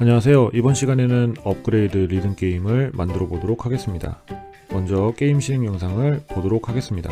안녕하세요. 이번 시간에는 업그레이드 리듬 게임을 만들어 보도록 하겠습니다. 먼저 게임 실행 영상을 보도록 하겠습니다.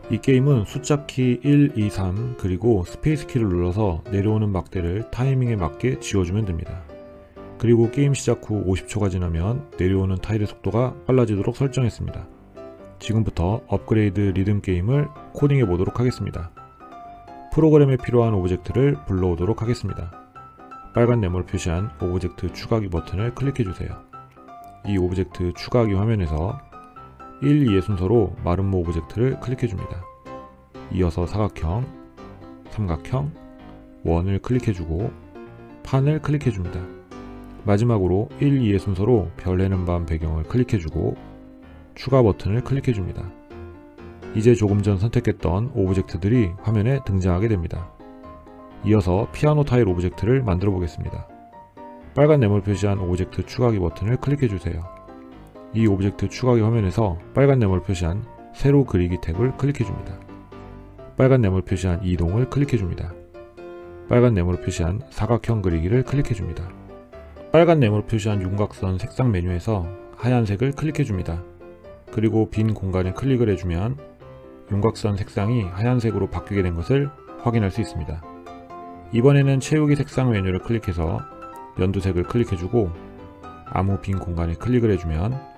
이 게임은 숫자 키 1, 2, 3 그리고 스페이스 키를 눌러서 내려오는 막대를 타이밍에 맞게 지워주면 됩니다. 그리고 게임 시작 후 50초가 지나면 내려오는 타일의 속도가 빨라지도록 설정했습니다. 지금부터 업그레이드 리듬 게임을 코딩해 보도록 하겠습니다. 프로그램에 필요한 오브젝트를 불러오도록 하겠습니다. 빨간 네모를 표시한 오브젝트 추가하기 버튼을 클릭해 주세요. 이 오브젝트 추가하기 화면에서 1, 2의 순서로 마름모 오브젝트를 클릭해 줍니다. 이어서 사각형, 삼각형, 원을 클릭해 주고 판을 클릭해 줍니다. 마지막으로 1, 2의 순서로 별 해는 밤 배경을 클릭해 주고 추가 버튼을 클릭해 줍니다. 이제 조금 전 선택했던 오브젝트들이 화면에 등장하게 됩니다. 이어서 피아노 타일 오브젝트를 만들어 보겠습니다. 빨간 네모를 표시한 오브젝트 추가하기 버튼을 클릭해 주세요. 이 오브젝트 추가하기 화면에서 빨간 네모를 표시한 세로 그리기 탭을 클릭해 줍니다. 빨간 네모를 표시한 이동을 클릭해 줍니다. 빨간 네모를 표시한 사각형 그리기를 클릭해 줍니다. 빨간 네모를 표시한 윤곽선 색상 메뉴에서 하얀색을 클릭해 줍니다. 그리고 빈 공간에 클릭을 해주면 윤곽선 색상이 하얀색으로 바뀌게 된 것을 확인할 수 있습니다. 이번에는 채우기 색상 메뉴를 클릭해서 연두색을 클릭해주고 아무 빈 공간에 클릭을 해주면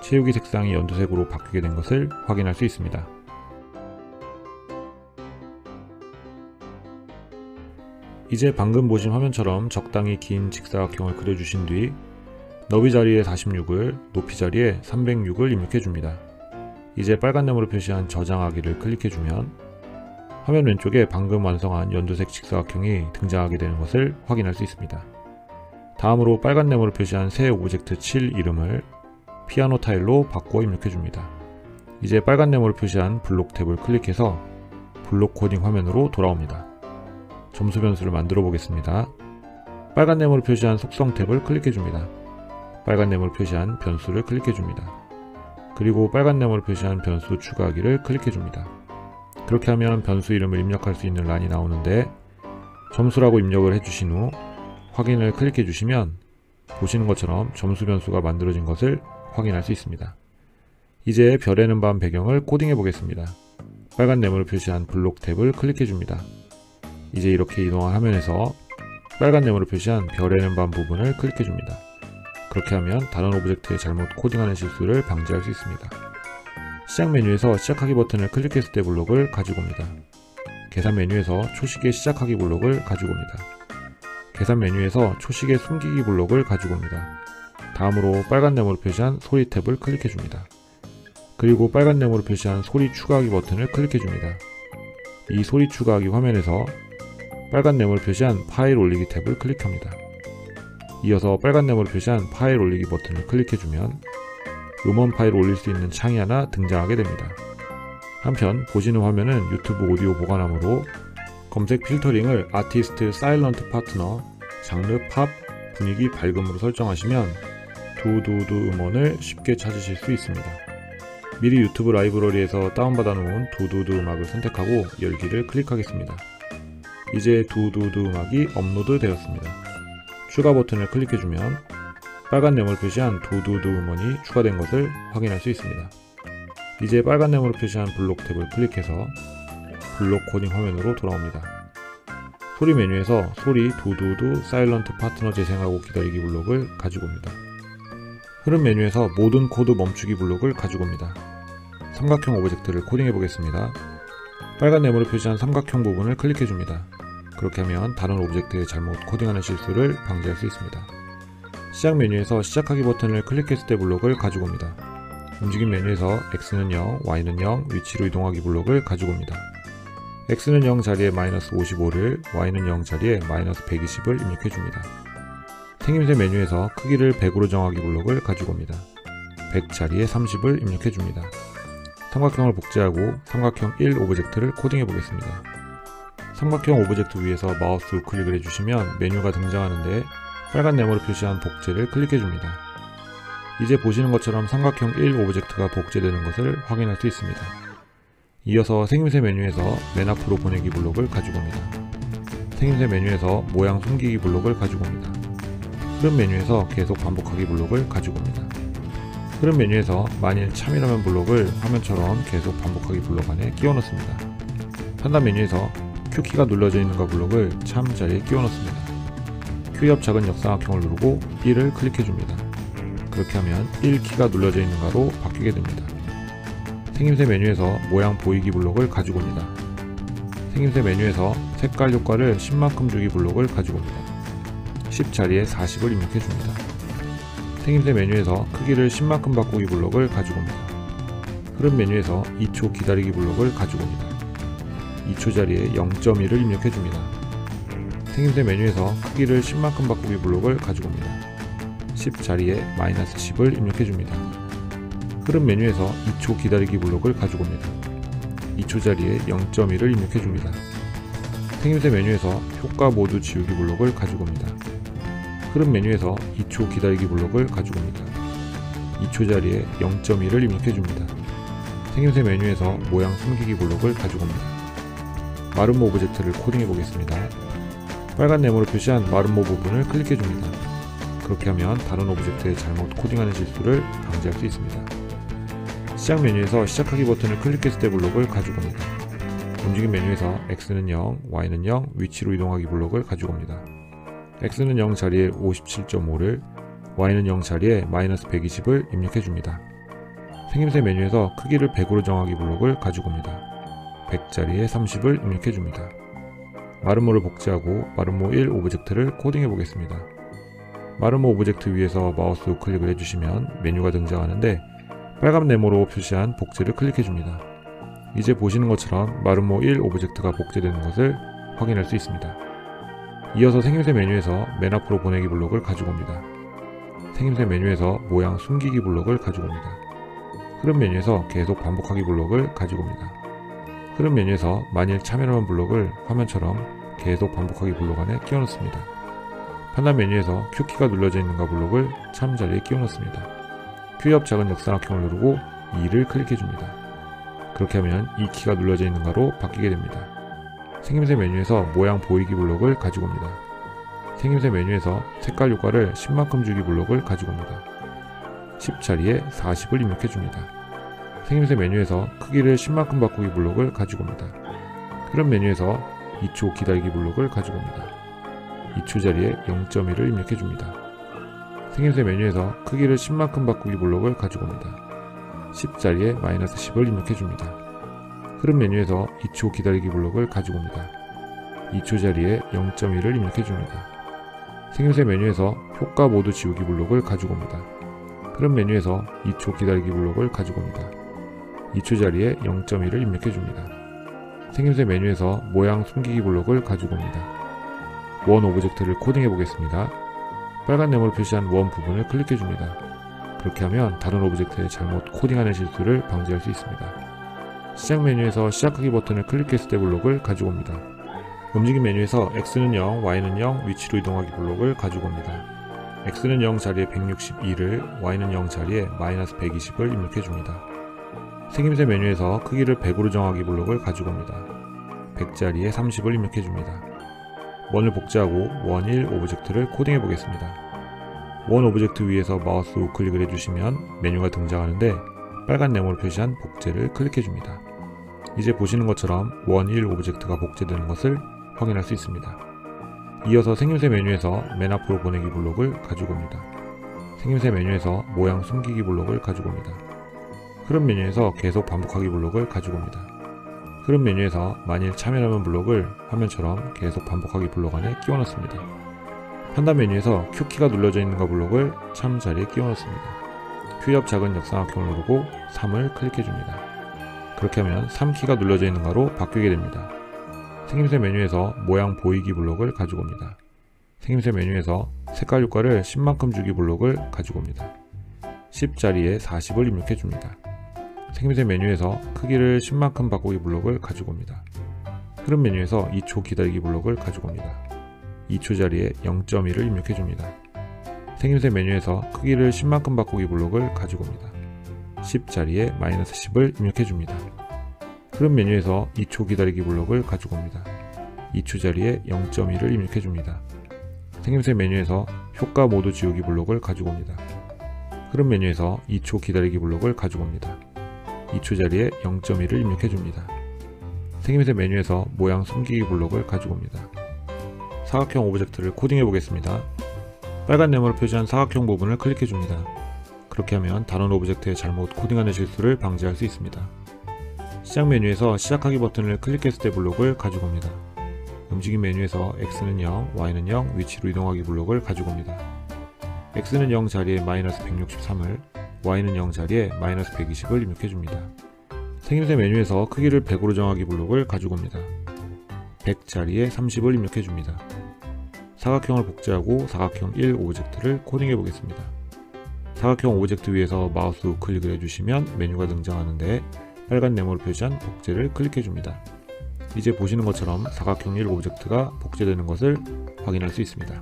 채우기 색상이 연두색으로 바뀌게 된 것을 확인할 수 있습니다. 이제 방금 보신 화면처럼 적당히 긴 직사각형을 그려주신 뒤 너비 자리에 46을, 높이 자리에 306을 입력해줍니다. 이제 빨간 네모를 표시한 저장하기를 클릭해주면 화면 왼쪽에 방금 완성한 연두색 직사각형이 등장하게 되는 것을 확인할 수 있습니다. 다음으로 빨간 네모를 표시한 새 오브젝트 7 이름을 피아노 타일로 바꾸어 입력해줍니다. 이제 빨간 네모를 표시한 블록 탭을 클릭해서 블록 코딩 화면으로 돌아옵니다. 점수 변수를 만들어 보겠습니다. 빨간 네모를 표시한 속성 탭을 클릭해줍니다. 빨간 네모를 표시한 변수를 클릭해줍니다. 그리고 빨간 네모를 표시한 변수 추가하기를 클릭해줍니다. 그렇게 하면 변수 이름을 입력할 수 있는 란이 나오는데 점수라고 입력을 해주신 후 확인을 클릭해 주시면 보시는 것처럼 점수 변수가 만들어진 것을 확인할 수 있습니다. 이제 별에는 밤 배경을 코딩해 보겠습니다. 빨간 네모를 표시한 블록 탭을 클릭해 줍니다. 이제 이렇게 이동한 화면에서 빨간 네모를 표시한 별에는 밤 부분을 클릭해 줍니다. 그렇게 하면 다른 오브젝트에 잘못 코딩하는 실수를 방지할 수 있습니다. 시작 메뉴에서 시작하기 버튼을 클릭했을 때 블록을 가지고 옵니다. 계산 메뉴에서 초식의 시작하기 블록을 가지고 옵니다. 계산 메뉴에서 초식의 숨기기 블록을 가지고 옵니다. 다음으로 빨간 네모를 표시한 소리 탭을 클릭해 줍니다. 그리고 빨간 네모를 표시한 소리 추가하기 버튼을 클릭해 줍니다. 이 소리 추가하기 화면에서 빨간 네모를 표시한 파일 올리기 탭을 클릭합니다. 이어서 빨간 네모를 표시한 파일 올리기 버튼을 클릭해 주면 음원 파일을 올릴 수 있는 창이 하나 등장하게 됩니다. 한편 보시는 화면은 유튜브 오디오 보관함으로 검색 필터링을 아티스트 사일런트 파트너, 장르 팝, 분위기 밝음으로 설정하시면 두두두 음원을 쉽게 찾으실 수 있습니다. 미리 유튜브 라이브러리에서 다운받아 놓은 두두두 음악을 선택하고 열기를 클릭하겠습니다. 이제 두두두 음악이 업로드 되었습니다. 추가 버튼을 클릭해주면 빨간 네모를 표시한 두두두 음원이 추가된 것을 확인할 수 있습니다. 이제 빨간 네모를 표시한 블록 탭을 클릭해서 블록 코딩 화면으로 돌아옵니다. 소리 메뉴에서 소리 두두두 사일런트 파트너 재생하고 기다리기 블록을 가지고 옵니다. 흐름 메뉴에서 모든 코드 멈추기 블록을 가지고 옵니다. 삼각형 오브젝트를 코딩해 보겠습니다. 빨간 네모를 표시한 삼각형 부분을 클릭해 줍니다. 그렇게 하면 다른 오브젝트에 잘못 코딩하는 실수를 방지할 수 있습니다. 시작 메뉴에서 시작하기 버튼을 클릭했을 때 블록을 가지고 옵니다. 움직임 메뉴에서 X는 0, Y는 0, 위치로 이동하기 블록을 가지고 옵니다. X는 0 자리에 마이너스 55를, Y는 0 자리에 마이너스 120을 입력해줍니다. 생김새 메뉴에서 크기를 100으로 정하기 블록을 가지고 옵니다. 100 자리에 30을 입력해줍니다. 삼각형을 복제하고 삼각형 1 오브젝트를 코딩해 보겠습니다. 삼각형 오브젝트 위에서 마우스 우클릭을 해주시면 메뉴가 등장하는데 빨간 네모로 표시한 복제를 클릭해줍니다. 이제 보시는 것처럼 삼각형 1 오브젝트가 복제되는 것을 확인할 수 있습니다. 이어서 생김새 메뉴에서 맨 앞으로 보내기 블록을 가지고 옵니다. 생김새 메뉴에서 모양 숨기기 블록을 가지고 옵니다. 흐름 메뉴에서 계속 반복하기 블록을 가지고 옵니다. 흐름 메뉴에서 만일 참이라면 블록을 화면처럼 계속 반복하기 블록 안에 끼워 넣습니다. 판단 메뉴에서 Q키가 눌러져 있는가 블록을 참 자리에 끼워 넣습니다. Q 옆 작은 역삼각형을 누르고 1을 클릭해 줍니다. 그렇게 하면 1키가 눌러져 있는가로 바뀌게 됩니다. 생김새 메뉴에서 모양 보이기 블록을 가지고 옵니다. 생김새 메뉴에서 색깔 효과를 10만큼 주기 블록을 가지고 옵니다. 10 자리에 40을 입력해 줍니다. 생김새 메뉴에서 크기를 10만큼 바꾸기 블록을 가지고 옵니다. 흐름 메뉴에서 2초 기다리기 블록을 가지고 옵니다. 2초 자리에 0.1을 입력해 줍니다. 생김새 메뉴에서 크기를 10만큼 바꾸기 블록을 가지고 옵니다. 10 자리에 마이너스 10을 입력해 줍니다. 흐름 메뉴에서 2초 기다리기 블록을 가지고 옵니다. 2초 자리에 0.1을 입력해 줍니다. 생김새 메뉴에서 효과 모두 지우기 블록을 가지고 옵니다. 흐름 메뉴에서 2초 기다리기 블록을 가지고 옵니다. 2초 자리에 0.1을 입력해 줍니다. 생김새 메뉴에서 모양 숨기기 블록을 가지고 옵니다. 마름모 오브젝트를 코딩해 보겠습니다. 빨간 네모로 표시한 마름모 부분을 클릭해 줍니다. 그렇게 하면 다른 오브젝트에 잘못 코딩하는 실수를 방지할 수 있습니다. 시작 메뉴에서 시작하기 버튼을 클릭했을 때 블록을 가지고 옵니다. 움직임 메뉴에서 X는 0, Y는 0, 위치로 이동하기 블록을 가지고 옵니다. X는 0 자리에 57.5를, Y는 0 자리에 마이너스 120을 입력해 줍니다. 생김새 메뉴에서 크기를 100으로 정하기 블록을 가지고 옵니다. 100 자리에 30을 입력해 줍니다. 마름모를 복제하고 마름모 1 오브젝트를 코딩해 보겠습니다. 마름모 오브젝트 위에서 마우스 우클릭을 해주시면 메뉴가 등장하는데 빨간 네모로 표시한 복제를 클릭해 줍니다. 이제 보시는 것처럼 마름모 1 오브젝트가 복제되는 것을 확인할 수 있습니다. 이어서 생김새 메뉴에서 맨 앞으로 보내기 블록을 가지고 옵니다. 생김새 메뉴에서 모양 숨기기 블록을 가지고 옵니다. 흐름 메뉴에서 계속 반복하기 블록을 가지고 옵니다. 흐름 메뉴에서 만일 참여하면 블록을 화면처럼 계속 반복하기 블록 안에 끼워 넣습니다. 판단 메뉴에서 Q키가 눌러져 있는가 블록을 참 자리에 끼워 넣습니다. Q 옆 작은 역삼각형을 누르고 2를 클릭해 줍니다. 그렇게 하면 2키가 눌러져 있는가로 바뀌게 됩니다. 생김새 메뉴에서 모양 보이기 블록을 가지고 옵니다. 생김새 메뉴에서 색깔 효과를 10만큼 주기 블록을 가지고 옵니다. 10 자리에 40을 입력해 줍니다. 생김새 메뉴에서 크기를 10만큼 바꾸기 블록을 가지고 옵니다. 흐름 메뉴에서 2초 기다리기 블록을 가지고 옵니다. 2초 자리에 0.1을 입력해 줍니다. 생김새 메뉴에서 크기를 10만큼 바꾸기 블록을 가지고 옵니다. 10 자리에 마이너스 10을 입력해 줍니다. 흐름 메뉴에서 2초 기다리기 블록을 가지고 옵니다. 2초 자리에 0.1을 입력해 줍니다. 생김새 메뉴에서 효과 모두 지우기 블록을 가지고 옵니다. 흐름 메뉴에서 2초 기다리기 블록을 가지고 옵니다. 2초 자리에 0.1을 입력해 줍니다. 생김새 메뉴에서 모양 숨기기 블록을 가지고 옵니다. 원 오브젝트를 코딩해 보겠습니다. 빨간 네모로 표시한 원 부분을 클릭해 줍니다. 그렇게 하면 다른 오브젝트에 잘못 코딩하는 실수를 방지할 수 있습니다. 시작 메뉴에서 시작하기 버튼을 클릭했을 때 블록을 가지고 옵니다. 움직임 메뉴에서 X는 0, Y는 0, 위치로 이동하기 블록을 가지고 옵니다. X는 0 자리에 162를, Y는 0 자리에 마이너스 120을 입력해 줍니다. 생김새 메뉴에서 크기를 100으로 정하기 블록을 가지고 옵니다. 100 자리에 30을 입력해 줍니다. 원을 복제하고 원 1 오브젝트를 코딩해 보겠습니다. 원 오브젝트 위에서 마우스 우클릭을 해주시면 메뉴가 등장하는데 빨간 네모로 표시한 복제를 클릭해 줍니다. 이제 보시는 것처럼 원 1 오브젝트가 복제되는 것을 확인할 수 있습니다. 이어서 생김새 메뉴에서 맨 앞으로 보내기 블록을 가지고 옵니다. 생김새 메뉴에서 모양 숨기기 블록을 가지고 옵니다. 흐름 메뉴에서 계속 반복하기 블록을 가지고 옵니다. 흐름 메뉴에서 만일 참여하면 블록을 화면처럼 계속 반복하기 블록 안에 끼워 넣습니다. 판단 메뉴에서 Q키가 눌러져 있는가 블록을 참 자리에 끼워 넣습니다. Q옆 작은 역삼각형을 누르고 3을 클릭해줍니다. 그렇게 하면 3키가 눌러져 있는 가로 바뀌게 됩니다. 생김새 메뉴에서 모양 보이기 블록을 가지고 옵니다. 생김새 메뉴에서 색깔 효과를 10만큼 주기 블록을 가지고 옵니다. 10 자리에 40을 입력해줍니다. 생김새 메뉴에서 크기를 10만큼 바꾸기 블록을 가지고 옵니다. 흐름 메뉴에서 2초 기다리기 블록을 가지고 옵니다. 2초 자리에 0.1을 입력해줍니다. 생김새 메뉴에서 크기를 10만큼 바꾸기 블록을 가지고 옵니다. 10 자리에 -10을 입력해줍니다. 흐름 메뉴에서 2초 기다리기 블록을 가지고 옵니다. 2초 자리에 0.1을 입력해줍니다. 생김새 메뉴에서 효과 모두 지우기 블록을 가지고 옵니다. 흐름 메뉴에서 2초 기다리기 블록을 가지고 옵니다. 2초 자리에 0.1을 입력해줍니다. 생김새 메뉴에서 모양 숨기기 블록을 가지고 옵니다. 사각형 오브젝트를 코딩해 보겠습니다. 빨간 네모로 표시한 사각형 부분을 클릭해줍니다. 그렇게 하면 다른 오브젝트에 잘못 코딩하는 실수를 방지할 수 있습니다. 시작 메뉴에서 시작하기 버튼을 클릭했을 때 블록을 가지고 옵니다. 움직임 메뉴에서 X는 0, Y는 0, 위치로 이동하기 블록을 가지고 옵니다. X는 0 자리에 -163을, Y는 0 자리에 -120을 입력해줍니다. 생김새 메뉴에서 크기를 100으로 정하기 블록을 가지고 옵니다. 100 자리에 30을 입력해줍니다. 사각형을 복제하고 사각형 1 오브젝트를 코딩해 보겠습니다. 사각형 오브젝트 위에서 마우스 우클릭을 해주시면 메뉴가 등장하는데 빨간 네모로 표시한 복제를 클릭해줍니다. 이제 보시는 것처럼 사각형 1 오브젝트가 복제되는 것을 확인할 수 있습니다.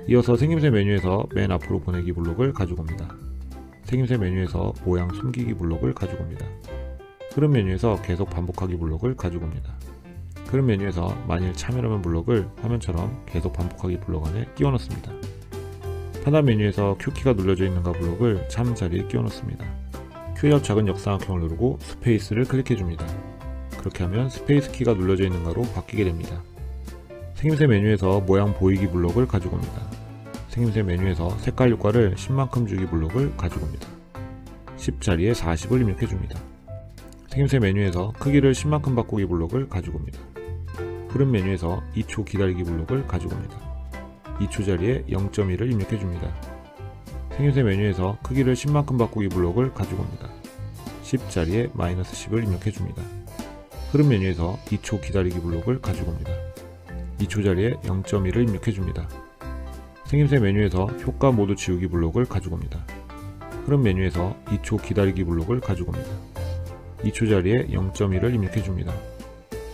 이어서 생김새 메뉴에서 맨 앞으로 보내기 블록을 가지고 옵니다. 생김새 메뉴에서 모양 숨기기 블록을 가지고 옵니다. 흐름 메뉴에서 계속 반복하기 블록을 가지고 옵니다. 흐름 메뉴에서 만일 참여라면 블록을 화면처럼 계속 반복하기 블록 안에 끼워 넣습니다. 판단 메뉴에서 Q키가 눌러져 있는가 블록을 참 자리에 끼워 넣습니다. Q옆 작은 역삼각형을 누르고 스페이스를 클릭해 줍니다. 그렇게 하면 스페이스 키가 눌러져 있는가로 바뀌게 됩니다. 생김새 메뉴에서 모양 보이기 블록을 가지고 옵니다. 생김새 메뉴에서 색깔 효과를 10만큼 주기 블록을 가지고 옵니다. 10 자리에 40을 입력해 줍니다. 생김새 메뉴에서 크기를 10만큼 바꾸기 블록을 가지고 옵니다. 흐름 메뉴에서 2초 기다리기 블록을 가지고 옵니다. 2초 자리에 0.1을 입력해 줍니다. 생김새 메뉴에서 크기를 10만큼 바꾸기 블록을 가지고 옵니다. 10 자리에 -10을 입력해 줍니다. 흐름 메뉴에서 2초 기다리기 블록을 가지고 옵니다. 2초 자리에 0.1을 입력해 줍니다. 생김새 메뉴에서 효과 모두 지우기 블록을 가지고 옵니다. 흐름 메뉴에서 2초 기다리기 블록을 가지고 옵니다. 2초 자리에 0.1을 입력해 줍니다.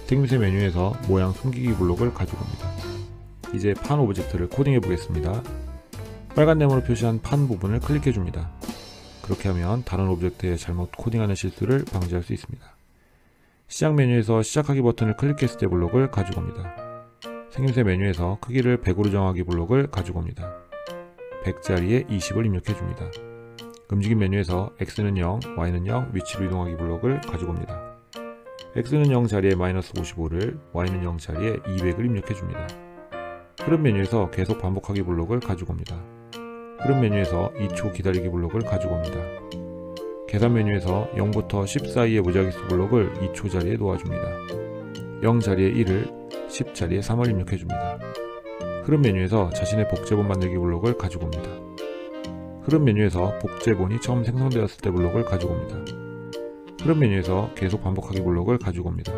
생김새 메뉴에서 모양 숨기기 블록을 가지고 옵니다. 이제 판 오브젝트를 코딩해 보겠습니다. 빨간 네모로 표시한 판 부분을 클릭해 줍니다. 그렇게 하면 다른 오브젝트에 잘못 코딩하는 실수를 방지할 수 있습니다. 시작 메뉴에서 시작하기 버튼을 클릭했을 때 블록을 가지고 옵니다. 생김새 메뉴에서 크기를 100으로 정하기 블록을 가지고 옵니다. 100 자리에 20을 입력해 줍니다. 움직임 메뉴에서 X는 0, Y는 0, 위치로 이동하기 블록을 가지고 옵니다. X는 0 자리에 -55를, Y는 0 자리에 200을 입력해 줍니다. 흐름 메뉴에서 계속 반복하기 블록을 가지고 옵니다. 흐름 메뉴에서 2초 기다리기 블록을 가지고 옵니다. 계산 메뉴에서 0부터 10 사이의 무작위수 블록을 2초 자리에 놓아줍니다. 0 자리에 1을, 10 자리에 3을 입력해 줍니다. 흐름 메뉴에서 자신의 복제본 만들기 블록을 가지고 옵니다. 흐름 메뉴에서 복제본이 처음 생성되었을 때 블록을 가지고 옵니다. 흐름 메뉴에서 계속 반복하기 블록을 가지고 옵니다.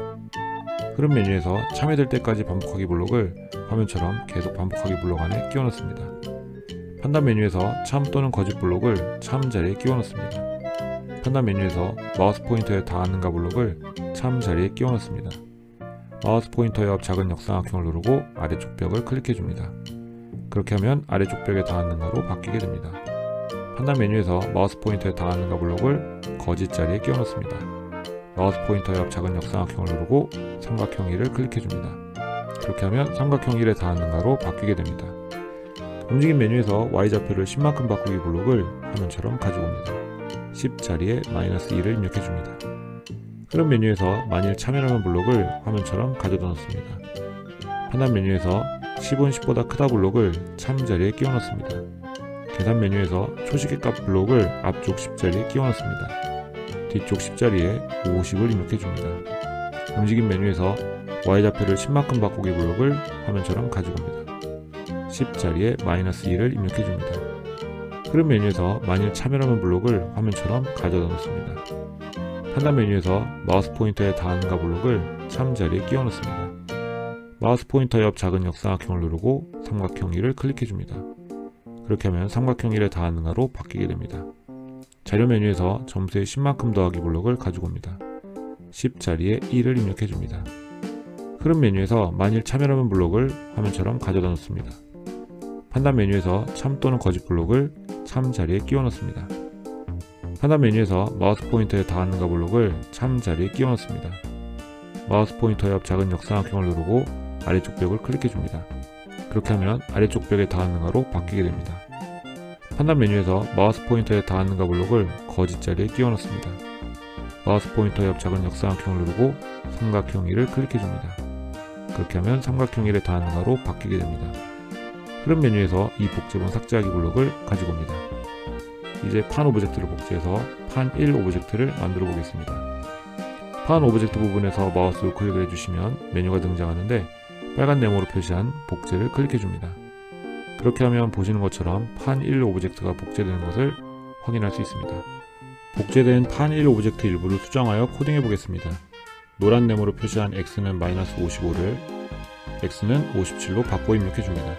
흐름 메뉴에서 참여될 때까지 반복하기 블록을 화면처럼 계속 반복하기 블록 안에 끼워 넣습니다. 판단 메뉴에서 참 또는 거짓 블록을 참 자리에 끼워 넣습니다. 판단 메뉴에서 마우스 포인터에 닿았는가 블록을 참 자리에 끼워 넣습니다. 마우스 포인터 옆 작은 역삼각형을 누르고 아래쪽 벽을 클릭해 줍니다. 그렇게 하면 아래쪽 벽에 닿았는가로 바뀌게 됩니다. 판단 메뉴에서 마우스 포인터에 닿았는가 블록을 거짓 자리에 끼워 넣습니다. 마우스 포인터 옆 작은 역삼각형을 누르고 삼각형 1을 클릭해 줍니다. 그렇게 하면 삼각형 1에 닿았는가로 바뀌게 됩니다. 움직임 메뉴에서 Y좌표를 10만큼 바꾸기 블록을 화면처럼 가지고 옵니다. 10 자리에 -1을 입력해 줍니다. 흐름 메뉴에서 만일 참여라면 블록을 화면처럼 가져다 놓습니다. 판단 메뉴에서 10은 10보다 크다 블록을 참 자리에 끼워 넣습니다. 계산 메뉴에서 초시계 값 블록을 앞쪽 10 자리에 끼워 넣습니다. 뒤쪽 10 자리에 50을 입력해 줍니다. 움직임 메뉴에서 Y좌표를 10만큼 바꾸기 블록을 화면처럼 가지고 옵니다. 10 자리에 -1을 입력해 줍니다. 흐름 메뉴에서 만일 차별하면 블록을 화면처럼 가져다 놓습니다. 판단 메뉴에서 마우스 포인터에 닿은가 블록을 참 자리에 끼워 넣습니다. 마우스 포인터 옆 작은 역삼각형을 누르고 삼각형 1을 클릭해 줍니다. 그렇게 하면 삼각형 1에 닿았는가로 바뀌게 됩니다. 자료 메뉴에서 점수의 10만큼 더하기 블록을 가지고 옵니다. 10 자리에 1을 입력해 줍니다. 흐름 메뉴에서 만일 차별하면 블록을 화면처럼 가져다 놓습니다. 판단 메뉴에서 참 또는 거짓 블록을 참 자리에 끼워 넣습니다. 판단 메뉴에서 마우스 포인터에 닿았는가 블록을 참 자리에 끼워 넣습니다. 마우스 포인터 옆 작은 역삼각형을 누르고 아래쪽 벽을 클릭해 줍니다. 그렇게 하면 아래쪽 벽에 닿았는가로 바뀌게 됩니다. 판단 메뉴에서 마우스 포인터에 닿았는가 블록을 거짓 자리에 끼워 넣습니다. 마우스 포인터 옆 작은 역삼각형을 누르고 삼각형 1을 클릭해 줍니다. 그렇게 하면 삼각형 1에 닿았는가로 바뀌게 됩니다. 흐름 메뉴에서 이 복제본 삭제하기 블록을 가지고 옵니다. 이제 판 오브젝트를 복제해서 판 1 오브젝트를 만들어 보겠습니다. 판 오브젝트 부분에서 마우스 우클릭을 해주시면 메뉴가 등장하는데 빨간 네모로 표시한 복제를 클릭해 줍니다. 그렇게 하면 보시는 것처럼 판 1 오브젝트가 복제되는 것을 확인할 수 있습니다. 복제된 판 1 오브젝트 일부를 수정하여 코딩해 보겠습니다. 노란 네모로 표시한 x는 -55를 x는 57로 바꿔 입력해 줍니다.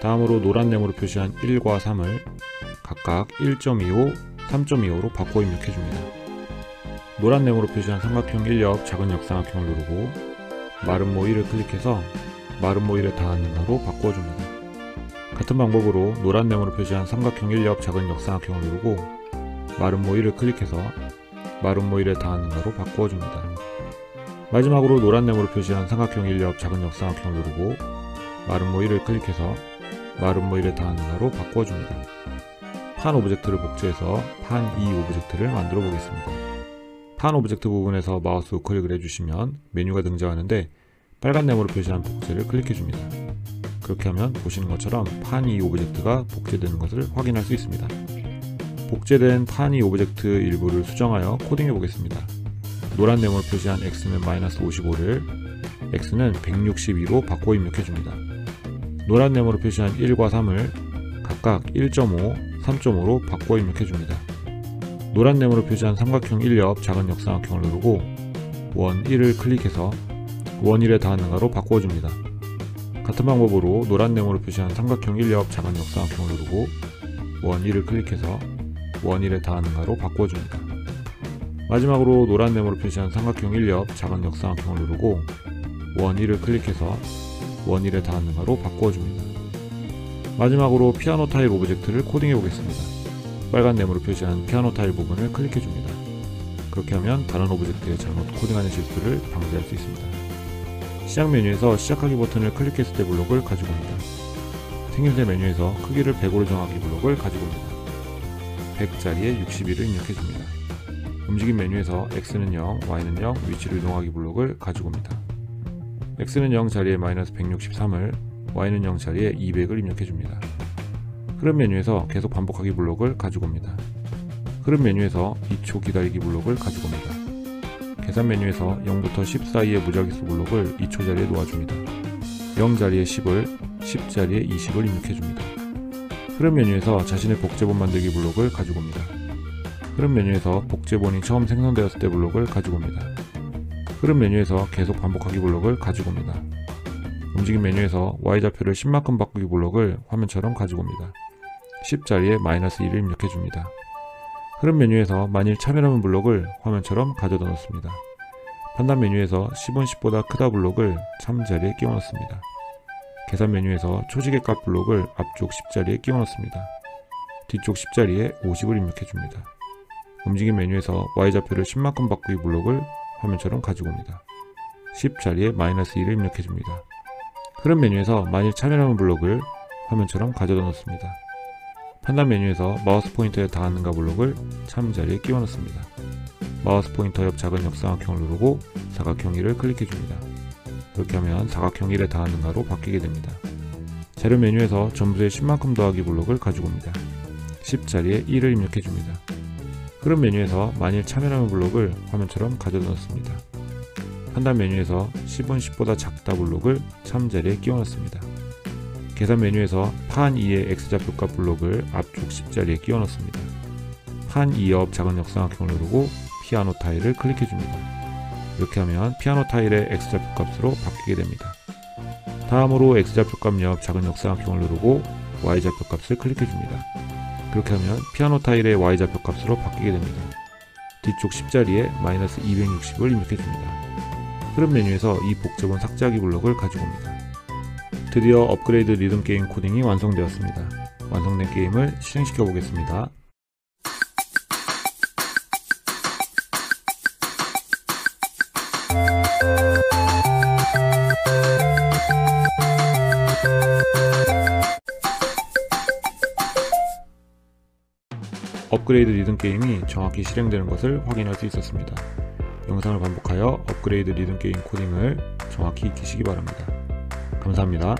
다음으로 노란 네모로 표시한 1과 3을 각각 1.25, 3.25로 바꿔 입력해 줍니다. 노란 네모로 표시한 삼각형 1 옆 작은 역삼각형을 누르고 마름모 1을 클릭해서 마름모 1에 닿았는가로 바꿔줍니다. 같은 방법으로 노란 네모로 표시한 삼각형 1 옆 작은 역삼각형을 누르고 마름모 1을 클릭해서 마름모 1에 닿았는가로 바꿔줍니다. 마지막으로 노란 네모로 표시한 삼각형 1 옆 작은 역삼각형을 누르고 마름모 1을 클릭해서 마름모 1에 닿았는가로 바꿔줍니다. 판 오브젝트를 복제해서 판 2 오브젝트를 만들어 보겠습니다. 판 오브젝트 부분에서 마우스 우클릭을 해주시면 메뉴가 등장하는데 빨간 네모로 표시한 복제를 클릭해 줍니다. 그렇게 하면 보시는 것처럼 판 2 오브젝트가 복제되는 것을 확인할 수 있습니다. 복제된 판 2 오브젝트 일부를 수정하여 코딩해 보겠습니다. 노란 네모로 표시한 x는 -55를 x는 162로 바꿔 입력해 줍니다. 노란 네모로 표시한 1과 3을 각각 1.5, 3.5로 바꿔 입력해 줍니다. 노란 네모로 표시한 삼각형 1 옆 작은 역삼각형을 누르고 원 1을 클릭해서 원 1에 닿았는가로 바꿔줍니다. 같은 방법으로 노란 네모로 표시한 삼각형 1 옆 작은 역삼각형을 누르고 원 1을 클릭해서 원 1에 닿았는가로 바꿔줍니다. 마지막으로 노란 네모로 표시한 삼각형 1 옆 작은 역삼각형을 누르고 원 1을 클릭해서 원 1에 닿았는가로 바꿔줍니다. 마지막으로 피아노 타입 오브젝트를 코딩해 보겠습니다. 빨간 네모로 표시한 피아노 타일 부분을 클릭해 줍니다. 그렇게 하면 다른 오브젝트에 잘못 코딩하는 실수를 방지할 수 있습니다. 시작 메뉴에서 시작하기 버튼을 클릭했을 때 블록을 가지고 옵니다. 생김새 메뉴에서 크기를 100으로 정하기 블록을 가지고 옵니다. 100 자리에 61을 입력해 줍니다. 움직임 메뉴에서 x는 0, y는 0, 위치를 이동하기 블록을 가지고 옵니다. x는 0 자리에 -163을, y는 0 자리에 200을 입력해 줍니다. 흐름 메뉴에서 계속 반복하기 블록을 가지고 옵니다. 흐름 메뉴에서 2초 기다리기 블록을 가지고 옵니다. 계산 메뉴에서 0부터 10 사이의 무작위수 블록을 2초 자리에 놓아줍니다. 0 자리에 10을, 10 자리에 20을 입력해 줍니다. 흐름 메뉴에서 자신의 복제본 만들기 블록을 가지고 옵니다. 흐름 메뉴에서 복제본이 처음 생성되었을 때 블록을 가지고 옵니다. 흐름 메뉴에서 계속 반복하기 블록을 가지고 옵니다. 움직임 메뉴에서 Y좌표를 10만큼 바꾸기 블록을 화면처럼 가지고 옵니다. 10 자리에 -1을 입력해 줍니다. 흐름 메뉴에서 만일 차별하면 블록을 화면처럼 가져다 놓습니다. 판단 메뉴에서 10은 10보다 크다 블록을 참 자리에 끼워 넣습니다. 계산 메뉴에서 초시계 값 블록을 앞쪽 10 자리에 끼워 넣습니다. 뒤쪽 10 자리에 50을 입력해 줍니다. 움직임 메뉴에서 Y좌표를 10만큼 바꾸기 블록을 화면처럼 가지고 옵니다. 10 자리에 -1을 입력해 줍니다. 흐름 메뉴에서 만일 차별하면 블록을 화면처럼 가져다 놓습니다. 판단 메뉴에서 마우스 포인터에 닿았는가 블록을 참 자리에 끼워 넣습니다. 마우스 포인터 옆 작은 역삼각형을 누르고 사각형 1을 클릭해 줍니다. 그렇게 하면 사각형 1에 닿았는가로 바뀌게 됩니다. 자료 메뉴에서 점수의 10만큼 더하기 블록을 가지고 옵니다. 10 자리에 1을 입력해 줍니다. 흐름 메뉴에서 만일 차별하면 블록을 화면처럼 가져다 놓습니다. 판단 메뉴에서 10은 10보다 작다 블록을 참 자리에 끼워 넣습니다. 계산 메뉴에서 판 2의 X좌표값 블록을 앞쪽 10자리에 끼워 넣습니다. 판 2옆 작은 역삼각형을 누르고 피아노 타일을 클릭해 줍니다. 이렇게 하면 피아노 타일의 X좌표 값으로 바뀌게 됩니다. 다음으로 X좌표 값 옆 작은 역삼각형을 누르고 Y좌표 값을 클릭해 줍니다. 그렇게 하면 피아노 타일의 Y좌표 값으로 바뀌게 됩니다. 뒤쪽 10자리에 마이너스 260을 입력해 줍니다. 흐름 메뉴에서 이 복잡한 삭제하기 블록을 가지고 옵니다. 드디어 업그레이드 리듬 게임 코딩이 완성되었습니다. 완성된 게임을 실행시켜 보겠습니다. 업그레이드 리듬 게임이 정확히 실행되는 것을 확인할 수 있었습니다. 영상을 반복하여 업그레이드 리듬 게임 코딩을 정확히 익히시기 바랍니다. 감사합니다.